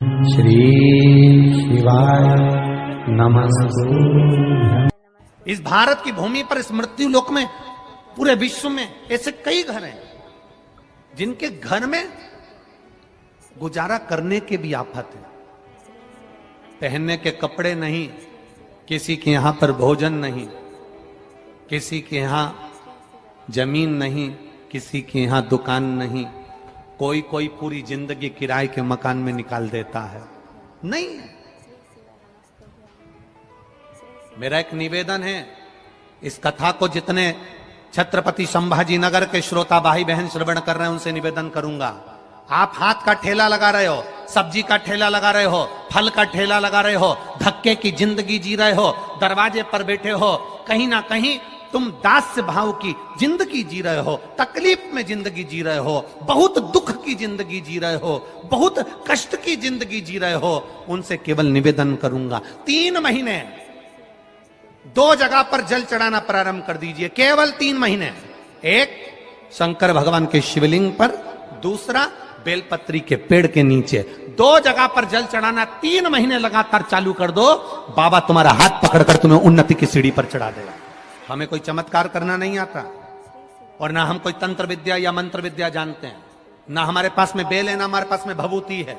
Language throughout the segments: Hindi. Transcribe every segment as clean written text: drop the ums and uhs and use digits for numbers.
श्री शिवाय नमस्तुभ्यं। इस भारत की भूमि पर, इस मृत्यु लोक में, पूरे विश्व में ऐसे कई घर हैं जिनके घर में गुजारा करने के भी आफत है। पहनने के कपड़े नहीं, किसी के यहां पर भोजन नहीं, किसी के यहां जमीन नहीं, किसी के यहां दुकान नहीं। कोई कोई पूरी जिंदगी किराए के मकान में निकाल देता है। नहीं, मेरा एक निवेदन है, इस कथा को जितने छत्रपति संभाजी नगर के श्रोता भाई बहन श्रवण कर रहे हैं उनसे निवेदन करूंगा, आप हाथ का ठेला लगा रहे हो, सब्जी का ठेला लगा रहे हो, फल का ठेला लगा रहे हो, धक्के की जिंदगी जी रहे हो, दरवाजे पर बैठे हो, कहीं ना कहीं तुम दास्य भाव की जिंदगी जी रहे हो, तकलीफ में जिंदगी जी रहे हो, बहुत दुख की जिंदगी जी रहे हो, बहुत कष्ट की जिंदगी जी रहे हो। उनसे केवल निवेदन करूंगा, 3 महीने 2 जगह पर जल चढ़ाना प्रारंभ कर दीजिए, केवल 3 महीने। एक शंकर भगवान के शिवलिंग पर, दूसरा बेलपत्री के पेड़ के नीचे। 2 जगह पर जल चढ़ाना 3 महीने लगातार चालू कर दो, बाबा तुम्हारा हाथ पकड़कर तुम्हें उन्नति की सीढ़ी पर चढ़ा देगा। हमें कोई चमत्कार करना नहीं आता, और ना हम कोई तंत्र विद्या या मंत्र विद्या जानते हैं, ना हमारे पास में बेल है, ना हमारे पास में भभूति है।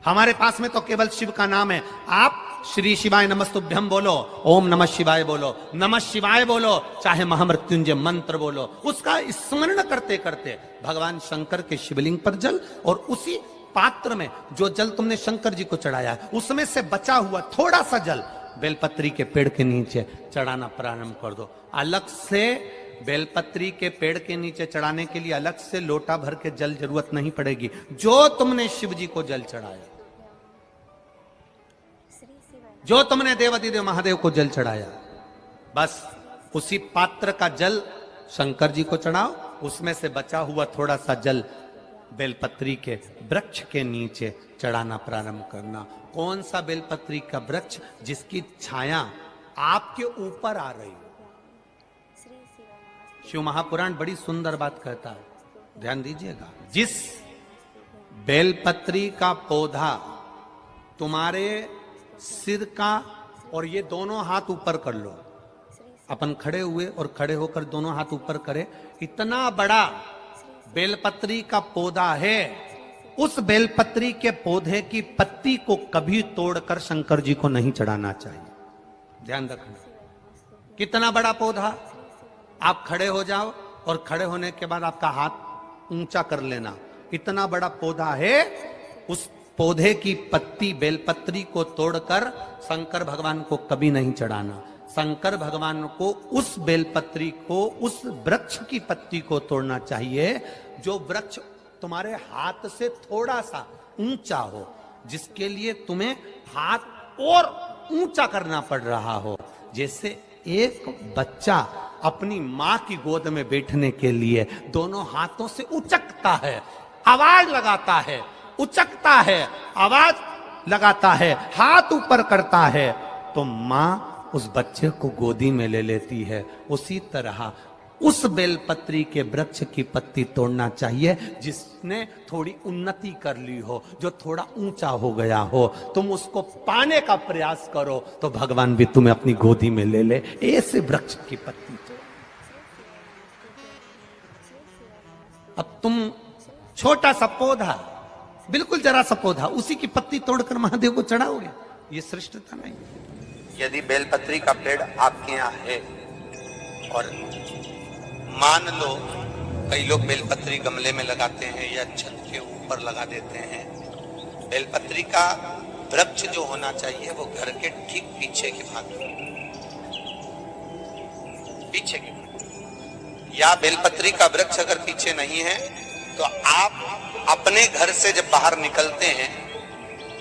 हमारे पास में तो केवल शिव का नाम है। आप श्री शिवाय नमस्तुभ्यम बोलो, ओम नमः शिवाय बोलो, नमः शिवाय बोलो, चाहे महामृत्युंजय मंत्र बोलो, उसका स्मरण करते करते भगवान शंकर के शिवलिंग पर जल, और उसी पात्र में जो जल तुमने शंकर जी को चढ़ाया है उसमें से बचा हुआ थोड़ा सा जल बेलपत्री के पेड़ के नीचे चढ़ाना प्रारंभ कर दो। अलग से बेलपत्री के पेड़ के नीचे चढ़ाने के लिए अलग से लोटा भर के जल जरूरत नहीं पड़ेगी। जो तुमने शिव जी को जल चढ़ाया, जो तुमने देवाधिदेव महादेव को जल चढ़ाया, बस उसी पात्र का जल शंकर जी को चढ़ाओ, उसमें से बचा हुआ थोड़ा सा जल बेलपत्री के वृक्ष के नीचे चढ़ाना प्रारंभ करना। कौन सा बेलपत्री का वृक्ष? जिसकी छाया आपके ऊपर आ रही हो। शिव महापुराण बड़ी सुंदर बात कहता है, ध्यान दीजिएगा। जिस बेलपत्री का पौधा तुम्हारे सिर का, और ये दोनों हाथ ऊपर कर लो, अपन खड़े हुए और खड़े होकर दोनों हाथ ऊपर करे, इतना बड़ा बेलपत्री का पौधा है, उस बेलपत्री के पौधे की पत्ती को कभी तोड़कर शंकर जी को नहीं चढ़ाना चाहिए। ध्यान रखना, कितना बड़ा पौधा। आप खड़े हो जाओ और खड़े होने के बाद आपका हाथ ऊंचा कर लेना, इतना बड़ा पौधा है, उस पौधे की पत्ती बेलपत्री को तोड़कर शंकर भगवान को कभी नहीं चढ़ाना। शंकर भगवान को उस बेलपत्री को, उस वृक्ष की पत्ती को तोड़ना चाहिए जो वृक्ष तुम्हारे हाथ से थोड़ा सा ऊंचा हो, जिसके लिए तुम्हें हाथ और ऊंचा करना पड़ रहा हो। जैसे एक बच्चा अपनी मां की गोद में बैठने के लिए दोनों हाथों से उचकता है, आवाज लगाता है, उचकता है, आवाज लगाता है, हाथ ऊपर करता है, तो मां उस बच्चे को गोदी में ले लेती है। उसी तरह उस बेलपत्री के वृक्ष की पत्ती तोड़ना चाहिए जिसने थोड़ी उन्नति कर ली हो, जो थोड़ा ऊंचा हो गया हो। तुम उसको पाने का प्रयास करो तो भगवान भी तुम्हें अपनी गोदी में ले ले। ऐसे वृक्ष की पत्ती तोड़। अब तुम छोटा सा पौधा, बिल्कुल जरा सा पौधा, उसी की पत्ती तोड़कर महादेव को चढ़ाओगे, ये श्रेष्ठता नहीं। यदि बेलपत्री का पेड़ आपके यहाँ है, और मान लो कई लोग बेलपत्री गमले में लगाते हैं या छत के ऊपर लगा देते हैं, बेलपत्री का वृक्ष जो होना चाहिए वो घर के ठीक पीछे के भाग में, पीछे के भाग। या बेलपत्री का वृक्ष अगर पीछे नहीं है तो आप अपने घर से जब बाहर निकलते हैं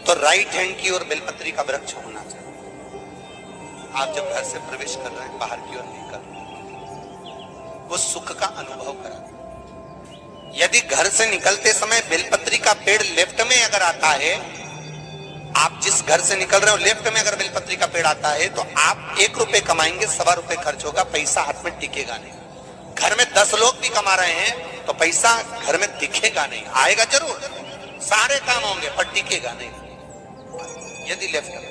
तो राइट हैंड की ओर बेलपत्री का वृक्ष होना चाहिए। आप जब घर से प्रवेश कर रहे हैं, बाहर की ओर निकल रहे हैं, वो सुख का अनुभव करा। यदि घर से निकलते समय बेलपत्री का पेड़ लेफ्ट में अगर आता है, आप जिस घर से निकल रहे हो लेफ्ट में अगर बेलपत्री का पेड़ आता है तो आप 1 रुपए कमाएंगे, 1.25 रुपए खर्च होगा, पैसा हाथ में टिकेगा नहीं। घर में 10 लोग भी कमा रहे हैं तो पैसा घर में दिखेगा नहीं, आएगा जरूर, सारे काम होंगे पर टिकेगा नहीं। यदि लेफ्ट में,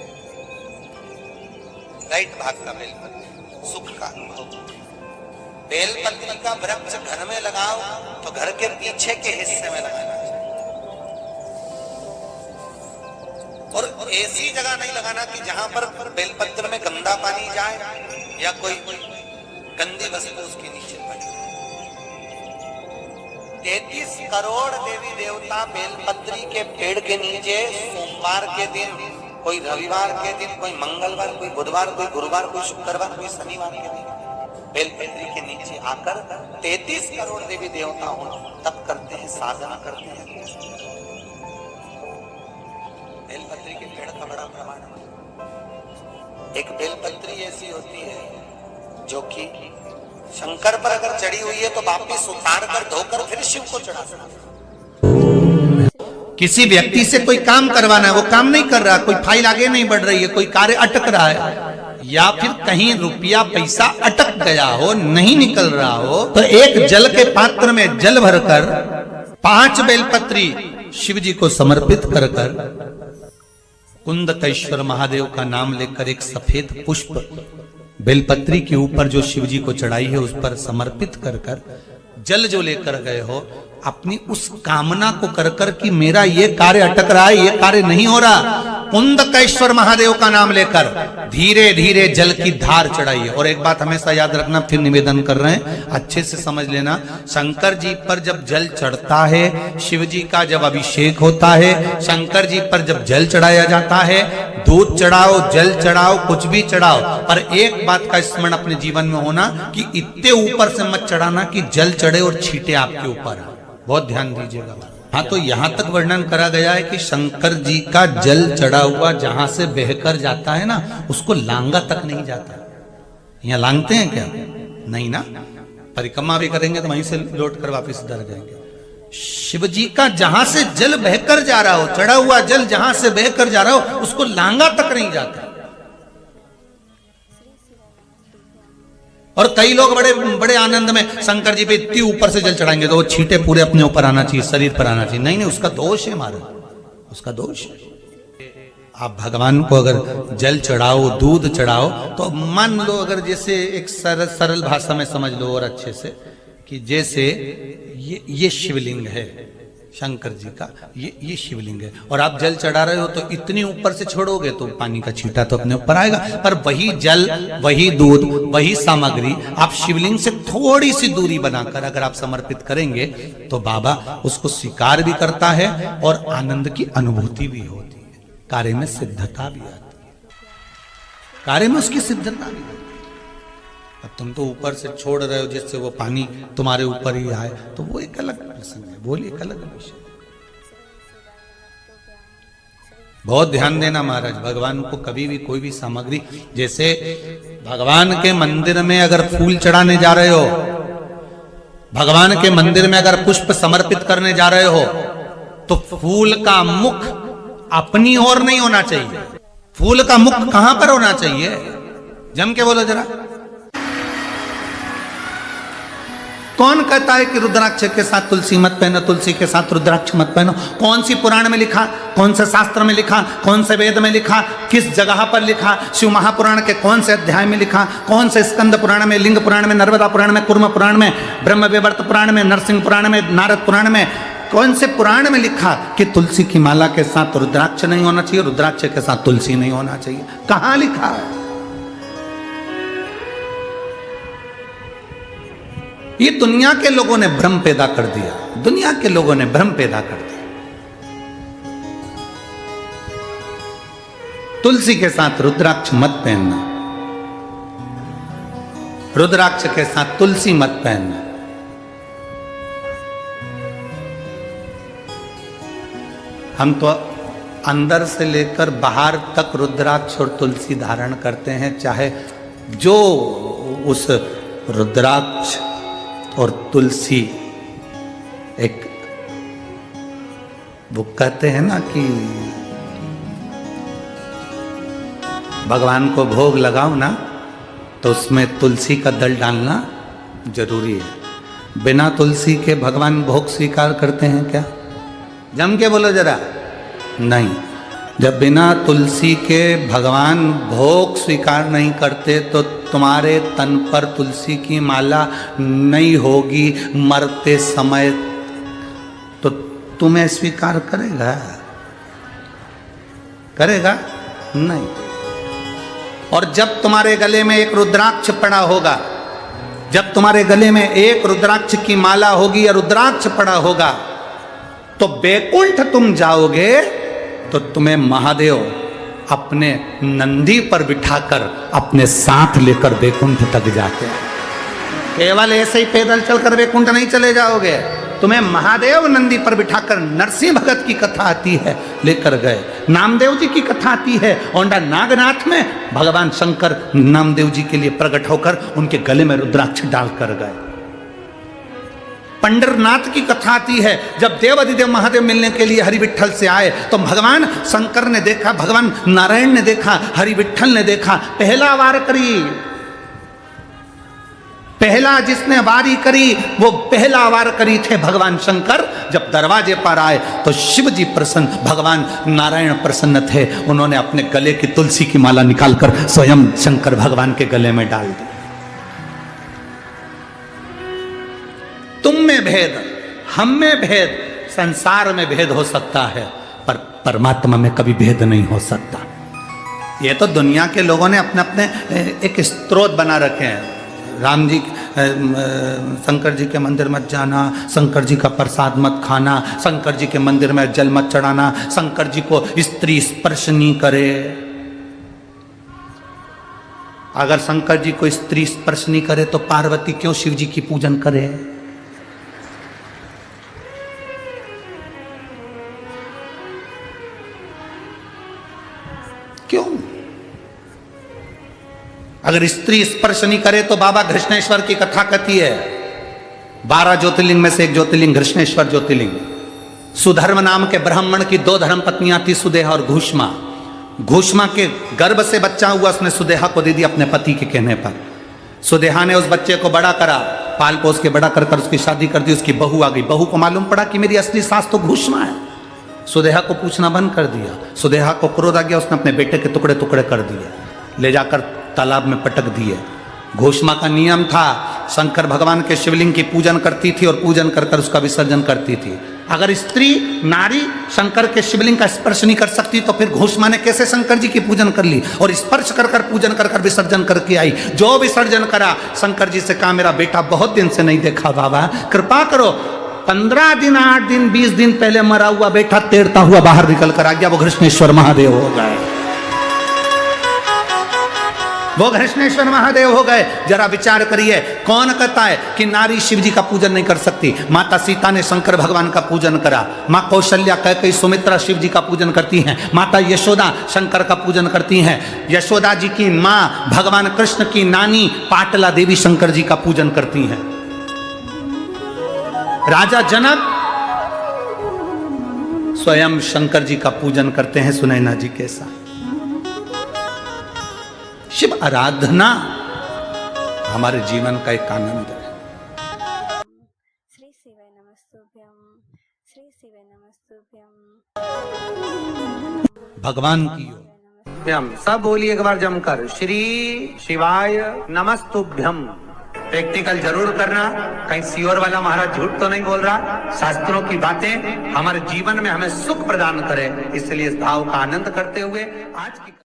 राइट भाग का बेलपत्री सुख का अनुभव। बेलपत्री का वृक्ष घर में लगाओ तो घर के पीछे के हिस्से में लगाना चाहिए, और ऐसी जगह नहीं लगाना कि जहां पर बेलपत्र में गंदा पानी जाए या कोई गंदी वस्तु उसके नीचे पड़े। 33 करोड़ देवी देवता बेलपत्री के पेड़ के नीचे सोमवार के दिन, कोई रविवार के दिन, कोई मंगलवार, कोई बुधवार, कोई गुरुवार, कोई शुक्रवार, कोई शनिवार के दिन बेलपत्री के नीचे आकर 33 करोड़ देवी देवता हो तप करते हैं, साधना करते हैं। बेलपत्री के पेड़ का बड़ा प्रमाण है। एक बेलपत्री ऐसी होती है जो कि शंकर पर अगर चढ़ी हुई है तो वापिस उतार कर धोकर फिर शिव को चढ़ा सकते। किसी व्यक्ति से कोई काम करवाना है, वो काम नहीं कर रहा, कोई फाइल आगे नहीं बढ़ रही है, कोई कार्य अटक रहा है, या फिर कहीं रुपया पैसा अटक गया हो, नहीं निकल रहा हो, तो एक जल के पात्र में जल भरकर 5 बेलपत्री शिव जी को समर्पित कर कुंदकेश्वर महादेव का नाम लेकर एक सफेद पुष्प बेलपत्री के ऊपर जो शिव जी को चढ़ाई है उस पर समर्पित कर जल जो लेकर गए हो, अपनी उस कामना को कर कि मेरा ये कार्य अटक रहा है, ये कार्य नहीं हो रहा, कुंदकेश्वर महादेव का नाम लेकर धीरे धीरे जल की धार चढ़ाइए। और एक बात हमेशा याद रखना, फिर निवेदन कर रहे हैं, अच्छे से समझ लेना, शंकर जी पर जब जल चढ़ता है, शिव जी का जब अभिषेक होता है, शंकर जी पर जब जल चढ़ाया जाता है, दूध चढ़ाओ, जल चढ़ाओ, कुछ भी चढ़ाओ, पर एक बात का स्मरण अपने जीवन में होना कि इतने ऊपर से मत चढ़ाना कि जल चढ़े और छींटे आपके ऊपर। बहुत ध्यान दीजिएगा। हाँ, तो यहां तक वर्णन करा गया है कि शंकर जी का जल चढ़ा हुआ जहां से बहकर जाता है ना, उसको लांगा तक नहीं जाता। यहाँ लांगते हैं क्या? नहीं ना, परिक्रमा भी करेंगे तो वहीं से लौट कर वापिस इधर जाएंगे। शिव जी का जहां से जल बहकर जा रहा हो, चढ़ा हुआ जल जहां से बहकर जा रहा हो, उसको लांगा तक नहीं जाता। और कई लोग बड़े बड़े आनंद में शंकर जी पे इतनी ऊपर से जल चढ़ाएंगे तो वो छींटे पूरे अपने ऊपर आना चाहिए, शरीर पर आना चाहिए। नहीं नहीं, उसका दोष है महाराज, उसका दोष है। आप भगवान को अगर जल चढ़ाओ, दूध चढ़ाओ, तो मान लो अगर जैसे एक सरल भाषा में समझ लो और अच्छे से, कि जैसे ये शिवलिंग है शंकर जी का, ये शिवलिंग है, और आप जल चढ़ा रहे हो तो इतनी ऊपर से छोड़ोगे तो पानी का छींटा तो अपने ऊपर आएगा, पर वही जल, वही दूध, वही सामग्री आप शिवलिंग से थोड़ी सी दूरी बनाकर अगर आप समर्पित करेंगे तो बाबा उसको स्वीकार भी करता है और आनंद की अनुभूति भी होती है, कार्य में सिद्धता भी आती है, कार्य में उसकी सिद्धता भी आती है। अब तुम तो ऊपर से छोड़ रहे हो जिससे वो पानी तुम्हारे ऊपर ही आए, तो वो एक अलग प्रसंग है, बोलिए एक अलग विषय। बहुत ध्यान देना महाराज, भगवान को कभी भी कोई भी सामग्री, जैसे भगवान के मंदिर में अगर फूल चढ़ाने जा रहे हो, भगवान के मंदिर में अगर पुष्प समर्पित करने जा रहे हो, तो फूल का मुख अपनी ओर नहीं होना चाहिए। फूल का मुख कहां पर होना चाहिए? जम के बोलो जरा। कौन कहता है कि रुद्राक्ष के साथ तुलसी मत पहनो, तुलसी के साथ रुद्राक्ष मत पहनो? कौन सी पुराण में लिखा, कौन से शास्त्र में लिखा, कौन से वेद में लिखा, किस जगह पर लिखा, शिव महापुराण के कौन से अध्याय में लिखा, कौन से स्कंद पुराण में, लिंग पुराण में, नर्मदा पुराण में, कुर्म पुराण में, ब्रह्म वैवर्त पुराण में, नरसिंह पुराण में, नारद पुराण में, कौन से पुराण में लिखा कि तुलसी की माला के साथ रुद्राक्ष नहीं होना चाहिए, रुद्राक्ष के साथ तुलसी नहीं होना चाहिए? कहां लिखा है? ये दुनिया के लोगों ने भ्रम पैदा कर दिया, दुनिया के लोगों ने भ्रम पैदा कर दिया। तुलसी के साथ रुद्राक्ष मत पहनना, रुद्राक्ष के साथ तुलसी मत पहनना। हम तो अंदर से लेकर बाहर तक रुद्राक्ष और तुलसी धारण करते हैं, चाहे जो उस रुद्राक्ष और तुलसी एक, वो कहते हैं ना कि भगवान को भोग लगाओ ना तो उसमें तुलसी का दल डालना जरूरी है। बिना तुलसी के भगवान भोग स्वीकार करते हैं क्या? जम के बोलो जरा। नहीं, जब बिना तुलसी के भगवान भोग स्वीकार नहीं करते तो तुम्हारे तन पर तुलसी की माला नहीं होगी मरते समय, तो तुम्हें स्वीकार करेगा? करेगा नहीं। और जब तुम्हारे गले में एक रुद्राक्ष पड़ा होगा, जब तुम्हारे गले में एक रुद्राक्ष की माला होगी या रुद्राक्ष पड़ा होगा, तो बैकुंठ तुम जाओगे तो तुम्हें महादेव अपने नंदी पर बिठाकर अपने साथ लेकर बैकुंठ तक जाते हैं। केवल ऐसे ही पैदल चलकर बैकुंठ नहीं चले जाओगे, तुम्हें महादेव नंदी पर बिठाकर, नरसिंह भगत की कथा आती है लेकर गए, नामदेव जी की कथा आती है, औंडा नागनाथ में भगवान शंकर नामदेव जी के लिए प्रकट होकर उनके गले में रुद्राक्ष डालकर गए। पंडरनाथ की कथा आती है, जब देवाधिदेव महादेव मिलने के लिए हरि विठ्ठल से आए तो भगवान शंकर ने देखा, भगवान नारायण ने देखा, हरि विठ्ठल ने देखा, पहला वार करी, पहला जिसने वारी करी वो पहला वार करी थे भगवान शंकर। जब दरवाजे पर आए तो शिव जी प्रसन्न, भगवान नारायण प्रसन्न थे, उन्होंने अपने गले की तुलसी की माला निकालकर स्वयं शंकर भगवान के गले में डाल दी। तुम में भेद, हम में भेद, संसार में भेद हो सकता है, पर परमात्मा में कभी भेद नहीं हो सकता। ये तो दुनिया के लोगों ने अपने अपने एक स्त्रोत बना रखे हैं। राम जी, शंकर जी के मंदिर मत जाना, शंकर जी का प्रसाद मत खाना, शंकर जी के मंदिर में जल मत चढ़ाना, शंकर जी को स्त्री स्पर्श नहीं करे। अगर शंकर जी को स्त्री स्पर्श नहीं करे तो पार्वती क्यों शिव जी की पूजन करे? क्यों? अगर स्त्री स्पर्श नहीं करे तो बाबा घृष्णेश्वर की कथा कहती है, 12 ज्योतिर्लिंग में से एक ज्योतिर्लिंग घृष्णेश्वर ज्योतिर्लिंग। सुधर्म नाम के ब्राह्मण की 2 धर्म पत्नियां थी, सुदेहा और घूष्मा। घूष्मा के गर्भ से बच्चा हुआ, उसने सुदेहा को दे दिया अपने पति के कहने पर। सुदेहा ने उस बच्चे को बड़ा करा, पाल पोस के बड़ा कर उसकी शादी कर दी, उसकी बहू आ गई। बहू को मालूम पड़ा कि मेरी असली सास तो घूष्मा है। सुदेहा को पूछना बंद कर दिया। सुदेहा को क्रोध आ गया, उसने अपने बेटे के टुकड़े टुकड़े कर दिए, ले जाकर तालाब में पटक दिए। घोषमा का नियम था, शंकर भगवान के शिवलिंग की पूजन करती थी और पूजन कर कर उसका विसर्जन करती थी। अगर स्त्री नारी शंकर के शिवलिंग का स्पर्श नहीं कर सकती तो फिर घोषमा ने कैसे शंकर जी की पूजन कर ली और स्पर्श कर कर पूजन कर कर विसर्जन करके आई। जो विसर्जन करा, शंकर जी से कहा मेरा बेटा बहुत दिन से नहीं देखा, बाबा कृपा करो। 15 दिन 8 दिन 20 दिन पहले मरा हुआ बेटा तैरता हुआ बाहर निकल कर आ गया, वो घृष्णेश्वर महादेव हो गए, वो घृष्णेश्वर महादेव हो गए। जरा विचार करिए, कौन कहता है कि नारी शिव जी का पूजन नहीं कर सकती? माता सीता ने शंकर भगवान का पूजन करा, माँ कौशल्या कैकेयी सुमित्रा शिव जी का पूजन करती हैं, माता यशोदा शंकर का पूजन करती हैं, यशोदा जी की माँ भगवान कृष्ण की नानी पाटला देवी शंकर जी का पूजन करती हैं, राजा जनक स्वयं शंकर जी का पूजन करते हैं सुनैना जी के साथ। शिव आराधना हमारे जीवन का एक आनंद है। श्री शिवाय नमस्तुभ्यं, श्री शिवाय नमस्तुभ्यं। भगवान की ओर सब बोलिए एक बार जमकर, श्री शिवाय नमस्तुभ्यम। प्रैक्टिकल जरूर करना, कहीं सियोर वाला महाराज झूठ तो नहीं बोल रहा। शास्त्रों की बातें हमारे जीवन में हमें सुख प्रदान करे, इसलिए इस भाव का आनंद करते हुए आज की